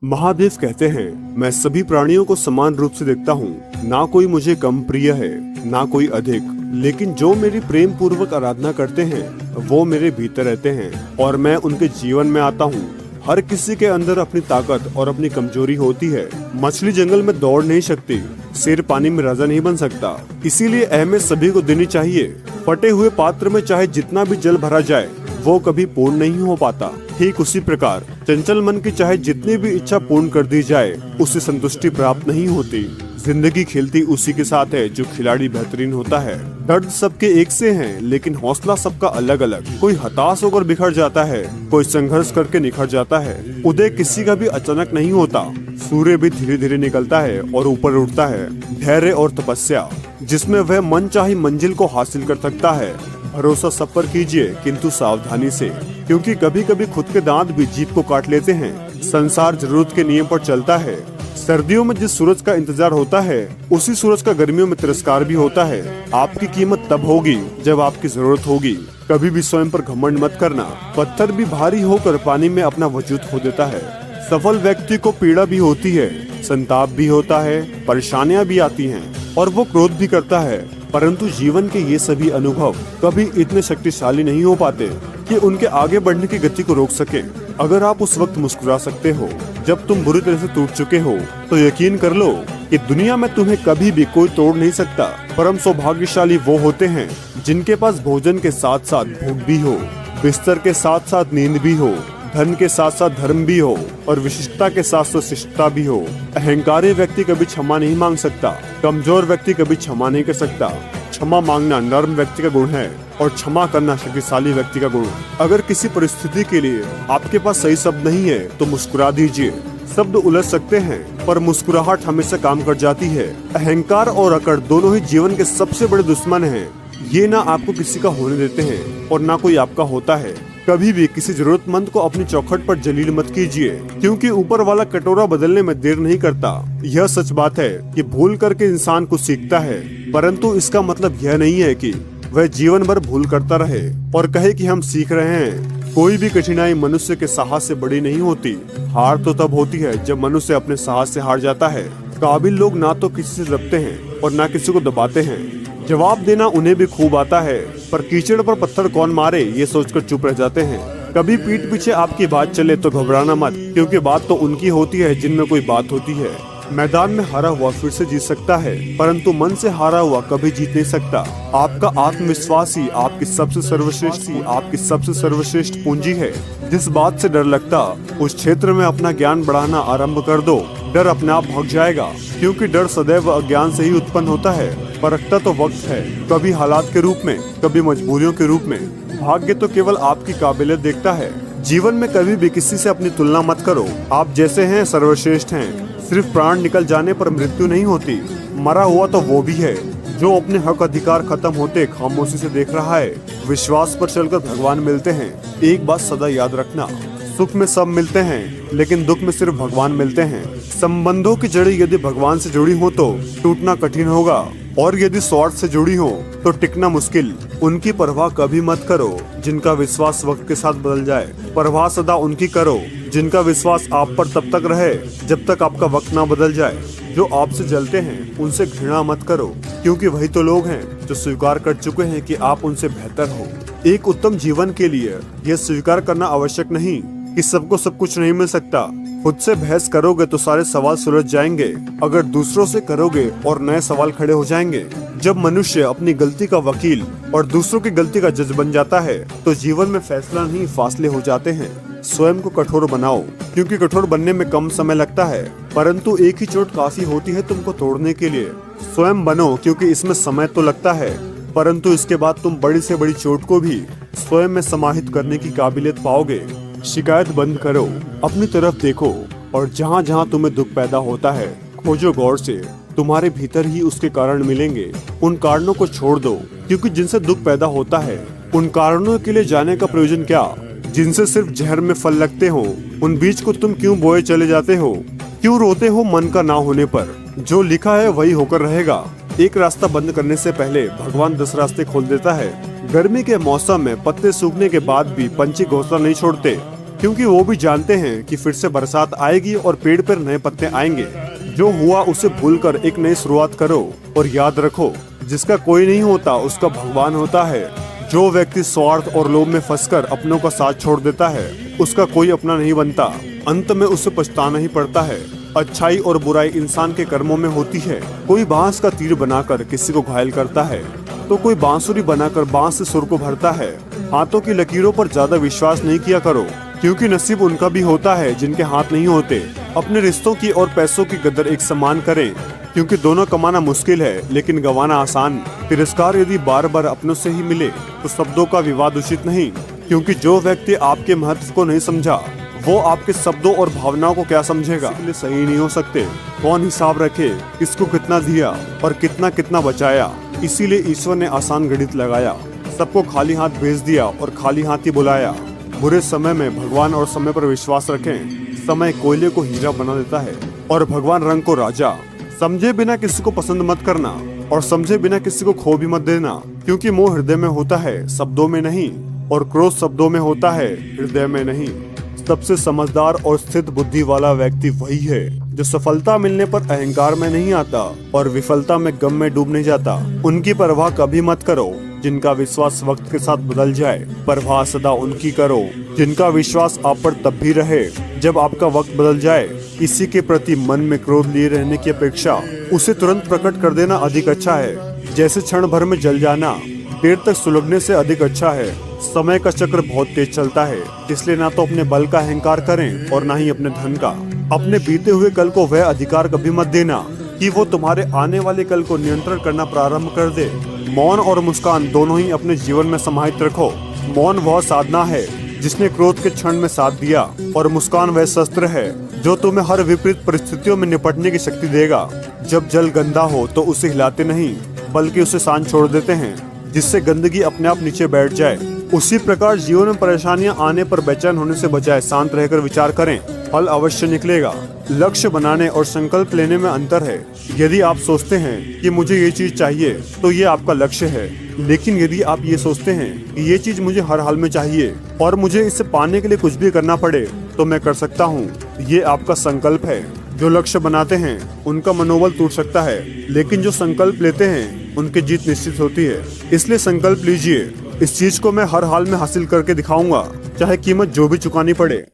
महादेव कहते हैं, मैं सभी प्राणियों को समान रूप से देखता हूँ। ना कोई मुझे कम प्रिय है, ना कोई अधिक, लेकिन जो मेरी प्रेम पूर्वक आराधना करते हैं वो मेरे भीतर रहते हैं और मैं उनके जीवन में आता हूँ। हर किसी के अंदर अपनी ताकत और अपनी कमजोरी होती है। मछली जंगल में दौड़ नहीं सकती, शेर पानी में राजा नहीं बन सकता। इसीलिए अहमियत सभी को देनी चाहिए। फटे हुए पात्र में चाहे जितना भी जल भरा जाए वो कभी पूर्ण नहीं हो पाता। ठीक उसी प्रकार चंचल मन की चाहे जितनी भी इच्छा पूर्ण कर दी जाए उससे संतुष्टि प्राप्त नहीं होती। जिंदगी खेलती उसी के साथ है जो खिलाड़ी बेहतरीन होता है। दर्द सबके एक से हैं, लेकिन हौसला सबका अलग अलग। कोई हताश होकर बिखर जाता है, कोई संघर्ष करके निखर जाता है। उदय किसी का भी अचानक नहीं होता। सूर्य भी धीरे धीरे निकलता है और ऊपर उठता है। धैर्य और तपस्या जिसमें वह मन चाही मंजिल को हासिल कर सकता है। भरोसा सब पर कीजिए, किंतु सावधानी से, क्योंकि कभी कभी खुद के दांत भी जीभ को काट लेते हैं। संसार जरूरत के नियम पर चलता है। सर्दियों में जिस सूरज का इंतजार होता है उसी सूरज का गर्मियों में तिरस्कार भी होता है। आपकी कीमत तब होगी जब आपकी जरूरत होगी। कभी भी स्वयं पर घमंड मत करना। पत्थर भी भारी होकर पानी में अपना वजूद खो देता है। सफल व्यक्ति को पीड़ा भी होती है, संताप भी होता है, परेशानियां भी आती हैं और वो क्रोध भी करता है, परंतु जीवन के ये सभी अनुभव कभी इतने शक्तिशाली नहीं हो पाते कि उनके आगे बढ़ने की गति को रोक सके। अगर आप उस वक्त मुस्कुरा सकते हो जब तुम बुरी तरह से टूट चुके हो, तो यकीन कर लो कि दुनिया में तुम्हें कभी भी कोई तोड़ नहीं सकता। परम सौभाग्यशाली वो होते हैं जिनके पास भोजन के साथ साथ भूख भी हो, बिस्तर के साथ साथ नींद भी हो, धन के साथ साथ धर्म भी हो और विशिष्टता के साथ साथ शिष्टता भी हो। अहंकारी व्यक्ति कभी क्षमा नहीं मांग सकता। कमजोर व्यक्ति कभी क्षमा नहीं कर सकता। क्षमा मांगना नर्म व्यक्ति का गुण है और क्षमा करना शक्तिशाली व्यक्ति का गुण। अगर किसी परिस्थिति के लिए आपके पास सही शब्द नहीं है तो मुस्कुरा दीजिए। शब्द उलझ सकते हैं पर मुस्कुराहट हमेशा काम कर जाती है। अहंकार और अकड़ दोनों ही जीवन के सबसे बड़े दुश्मन हैं। ये ना आपको किसी का होने देते हैं और ना कोई आपका होता है। कभी भी किसी जरूरतमंद को अपनी चौखट पर जलील मत कीजिए, क्योंकि ऊपर वाला कटोरा बदलने में देर नहीं करता। यह सच बात है कि भूल करके इंसान कुछ सीखता है, परंतु इसका मतलब यह नहीं है कि वह जीवन भर भूल करता रहे और कहे कि हम सीख रहे हैं। कोई भी कठिनाई मनुष्य के साहस से बड़ी नहीं होती। हार तो तब होती है जब मनुष्य अपने साहस से हार जाता है। काबिल लोग ना तो किसी से दबते हैं और ना किसी को दबाते हैं। जवाब देना उन्हें भी खूब आता है, पर कीचड़ पर पत्थर कौन मारे ये सोचकर चुप रह जाते हैं। कभी पीठ पीछे आपकी बात चले तो घबराना मत, क्योंकि बात तो उनकी होती है जिनमें कोई बात होती है। मैदान में हारा हुआ फिर से जीत सकता है, परंतु मन से हारा हुआ कभी जीत नहीं सकता। आपका आत्मविश्वास ही आपकी सबसे सर्वश्रेष्ठ पूंजी है। जिस बात से डर लगता उस क्षेत्र में अपना ज्ञान बढ़ाना आरंभ कर दो। डर अपने आप भाग जाएगा, क्योंकि डर सदैव अज्ञान से ही उत्पन्न होता है। परखता तो वक्त है, कभी हालात के रूप में, कभी मजबूरियों के रूप में। भाग्य तो केवल आपकी काबिलियत देखता है। जीवन में कभी भी किसी से अपनी तुलना मत करो। आप जैसे हैं सर्वश्रेष्ठ हैं। सिर्फ प्राण निकल जाने पर मृत्यु नहीं होती, मरा हुआ तो वो भी है जो अपने हक अधिकार खत्म होते खामोशी से देख रहा है। विश्वास पर चलकर भगवान मिलते हैं। एक बात सदा याद रखना, सुख में सब मिलते हैं लेकिन दुख में सिर्फ भगवान मिलते हैं। संबंधों की जड़ी यदि भगवान से जुड़ी हो तो टूटना कठिन होगा, और यदि स्वार्थ से जुड़ी हो तो टिकना मुश्किल। उनकी परवाह कभी मत करो जिनका विश्वास वक्त के साथ बदल जाए। परवाह सदा उनकी करो जिनका विश्वास आप पर तब तक रहे जब तक आपका वक्त ना बदल जाए। जो आपसे जलते हैं उनसे घृणा मत करो, क्योंकि वही तो लोग हैं जो स्वीकार कर चुके हैं कि आप उनसे बेहतर हो। एक उत्तम जीवन के लिए यह स्वीकार करना आवश्यक नहीं कि सबको सब कुछ नहीं मिल सकता। खुद से बहस करोगे तो सारे सवाल सुलझ जाएंगे। अगर दूसरों से करोगे और नए सवाल खड़े हो जाएंगे। जब मनुष्य अपनी गलती का वकील और दूसरों की गलती का जज बन जाता है तो जीवन में फैसला नहीं फासले हो जाते हैं। स्वयं को कठोर बनाओ, क्योंकि कठोर बनने में कम समय लगता है, परंतु एक ही चोट काफी होती है तुमको तोड़ने के लिए। स्वयं बनो, क्योंकि इसमें समय तो लगता है, परंतु इसके बाद तुम बड़ी से बड़ी चोट को भी स्वयं में समाहित करने की काबिलियत पाओगे। शिकायत बंद करो, अपनी तरफ देखो और जहाँ जहाँ तुम्हें दुख पैदा होता है खोजो गौर से। तुम्हारे भीतर ही उसके कारण मिलेंगे। उन कारणों को छोड़ दो, क्योंकि जिनसे दुख पैदा होता है उन कारणों के लिए जाने का प्रयोजन क्या। जिनसे सिर्फ जहर में फल लगते हो उन बीज को तुम क्यों बोए चले जाते हो। क्यों रोते हो मन का ना होने पर। जो लिखा है वही होकर रहेगा। एक रास्ता बंद करने से पहले भगवान 10 रास्ते खोल देता है। गर्मी के मौसम में पत्ते सूखने के बाद भी पंछी घोंसला नहीं छोड़ते। क्योंकि वो भी जानते हैं कि फिर से बरसात आएगी और पेड़ पर नए पत्ते आएंगे। जो हुआ उसे भूलकर एक नई शुरुआत करो और याद रखो, जिसका कोई नहीं होता उसका भगवान होता है। जो व्यक्ति स्वार्थ और लोभ में फंसकर अपनों का साथ छोड़ देता है उसका कोई अपना नहीं बनता। अंत में उसे पछताना ही पड़ता है। अच्छाई और बुराई इंसान के कर्मों में होती है। कोई बांस का तीर बनाकर किसी को घायल करता है तो कोई बांसुरी बनाकर बांस से सुर को भरता है। हाथों की लकीरों पर ज्यादा विश्वास नहीं किया करो, क्योंकि नसीब उनका भी होता है जिनके हाथ नहीं होते। अपने रिश्तों की और पैसों की कदर एक समान करें, क्योंकि दोनों कमाना मुश्किल है लेकिन गंवाना आसान। तिरस्कार यदि बार बार अपनों से ही मिले तो शब्दों का विवाद उचित नहीं, क्योंकि जो व्यक्ति आपके महत्व को नहीं समझा वो आपके शब्दों और भावनाओं को क्या समझेगा। इसलिए सही नहीं हो सकते। कौन हिसाब रखे किसको कितना दिया और कितना कितना बचाया। इसीलिए ईश्वर ने आसान गणित लगाया, सबको खाली हाथ भेज दिया और खाली हाथ ही बुलाया। बुरे समय में भगवान और समय पर विश्वास रखें। समय कोयले को हीरा बना देता है और भगवान रंग को राजा। समझे बिना किसी को पसंद मत करना और समझे बिना किसी को खो भी मत देना, क्योंकि मोह हृदय में होता है शब्दों में नहीं, और क्रोध शब्दों में होता है हृदय में नहीं। सबसे समझदार और स्थित बुद्धि वाला व्यक्ति वही है जो सफलता मिलने पर अहंकार में नहीं आता और विफलता में गम में डूब नहीं जाता। उनकी परवाह कभी मत करो जिनका विश्वास वक्त के साथ बदल जाए। परवाह सदा उनकी करो जिनका विश्वास आप पर तब भी रहे जब आपका वक्त बदल जाए। किसी के प्रति मन में क्रोध लिए रहने की अपेक्षा उसे तुरंत प्रकट कर देना अधिक अच्छा है। जैसे क्षण भर में जल जाना देर तक सुलगने से अधिक अच्छा है। समय का चक्र बहुत तेज चलता है, इसलिए ना तो अपने बल का अहंकार करें और ना ही अपने धन का। अपने बीते हुए कल को वह अधिकार कभी मत देना कि वो तुम्हारे आने वाले कल को नियंत्रण करना प्रारंभ कर दे। मौन और मुस्कान दोनों ही अपने जीवन में समाहित रखो। मौन वह साधना है जिसने क्रोध के क्षण में साथ दिया, और मुस्कान वह शस्त्र है जो तुम्हें हर विपरीत परिस्थितियों में निपटने की शक्ति देगा। जब जल गंदा हो तो उसे हिलाते नहीं बल्कि उसे शांत छोड़ देते हैं, जिससे गंदगी अपने आप नीचे बैठ जाए। उसी प्रकार जीवन में परेशानियां आने पर बेचैन होने से बजाय शांत रहकर विचार करें, फल अवश्य निकलेगा। लक्ष्य बनाने और संकल्प लेने में अंतर है। यदि आप सोचते हैं कि मुझे ये चीज चाहिए तो ये आपका लक्ष्य है, लेकिन यदि आप ये सोचते हैं कि ये चीज मुझे हर हाल में चाहिए और मुझे इसे पाने के लिए कुछ भी करना पड़े तो मैं कर सकता हूँ, ये आपका संकल्प है। जो लक्ष्य बनाते हैं उनका मनोबल टूट सकता है, लेकिन जो संकल्प लेते हैं उनकी जीत निश्चित होती है। इसलिए संकल्प लीजिए, इस चीज को मैं हर हाल में हासिल करके दिखाऊंगा, चाहे कीमत जो भी चुकानी पड़े।